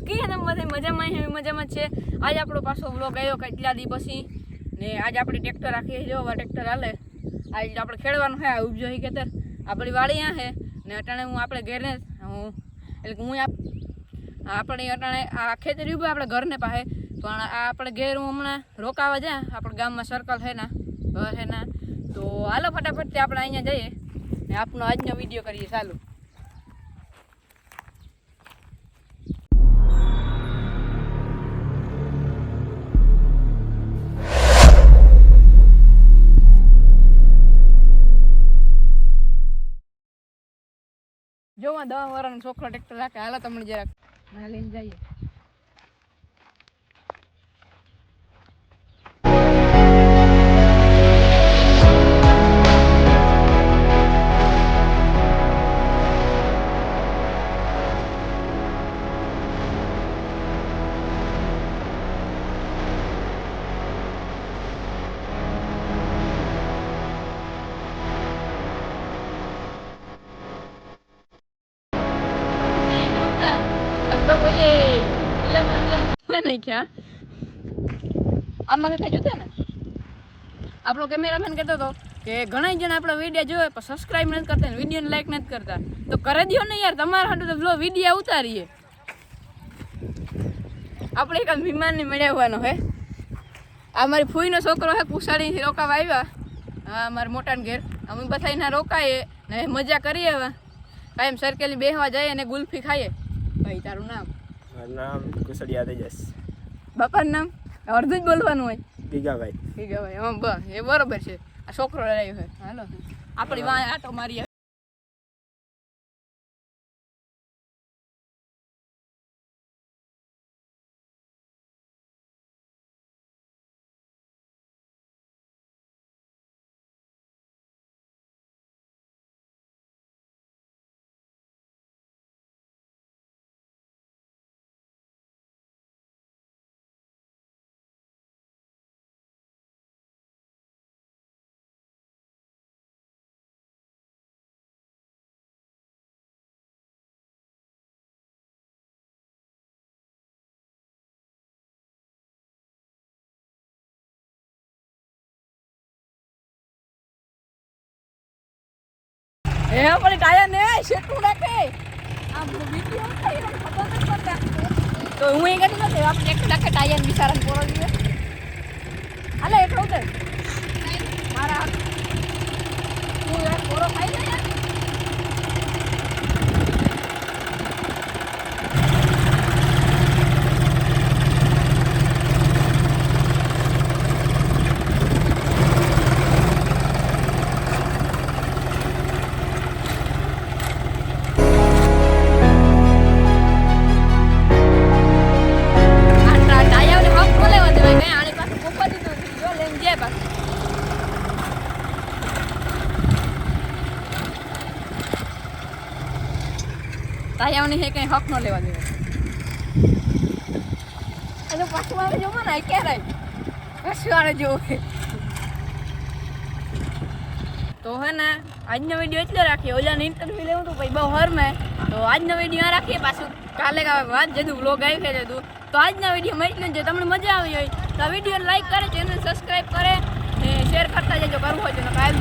બાકી એને બધા મજામાં છે. આજ આપણો પાછો વ્લોગ આવ્યો કેટલા દી પછી ને આજ આપણે ટ્રેક્ટર રાખીએ. જો ટ્રેક્ટર હાલે આજ આપણે ખેડવાનું છે. ઉપજો હી ખેતર આપણી વાડી આ છે ને અટાણે હું આપણે ઘેરને એટલે હું આપણે અટાણે આ ખેતર ઉભા આપણે ઘરને પાસે પણ આ આપણે ઘેર હું હમણાં રોકાવા જાય આપણે ગામમાં સર્કલ છે ને ઘર છે ને તો હાલો ફટાફટથી આપણે અહીંયા જઈએ ને આપનો આજનો વિડીયો કરીએ ચાલુ. જોવા 10 વર્ષનો છોકરો ટ્રેક્ટર રાખે. હાલો તમને જરાક લઈને જઈએ. नहीं क्या आम कहीं जोते ने आपनो कैमरामैन कहते तो कि घणा जण आपणो विडियो जोवे पर सब्सक्राइब नहीं करता ने विडियो ने लाइक नहीं करता तो करे दियो ने यार. तमारा हाटू तो व्लॉग विडियो उतारीए. આપણે એક મહેમાનને મળ્યાવાનો હે. આ મારી ફૂઈનો છોકરો હે પુસાડીથી રોકાવા આવ્યા. હા મારા મોટાને ઘેર અમે બધાયના રોકાઈએ ને મજા કરીએ. હવે કાયમ સરકેલી બેહવા જઈએ અને ગુલ્ફી ખાઈએ. ભાઈ તારું નામ? મારું નામ કુસડિયા તેજસ. બાપાનું નામ અડધું જ બોલવાનું હોય. ગીગાભાઈ. હા બસ એ બરોબર છે. આ છોકરો રહ્યો છે. હાલો આપણી વાં આટો મારીએ. એ પણ ટાયર ને શેટું રાખે આમ વિડિયો ઉતારી ખબર નથી પડતા તો હું એ કહેતો નથી આપણે એક રાખે ટાયર બિચારાને પોરો દીએ. હાલે એટલો ઉતર મારા હું યાર પોરો ખાઈ લે યાર. તાયાઓની હે કઈ હક ન લેવા દેવો. એટલે પાછું આવે જોવો ને ક્યારે પાછું આવે જોવો. તો હે ને આજનો વિડીયો એટલે રાખીએ. ઓલાને ઇન્ટરવ્યુ લેવું હતું ભાઈ બહુ હરમે તો આજનો વિડીયો આ રાખીએ. પાછું કાલે વાત જતું વ્લોગ આવી ગયા હતું તો આજના વિડીયો એટલું જ. તમને મજા આવી હોય તો આ વિડીયો લાઈક કરે, ચેનલ સબસ્ક્રાઈબ કરે ને શેર કરતા જજો. કરવું હોય તો કાયમ.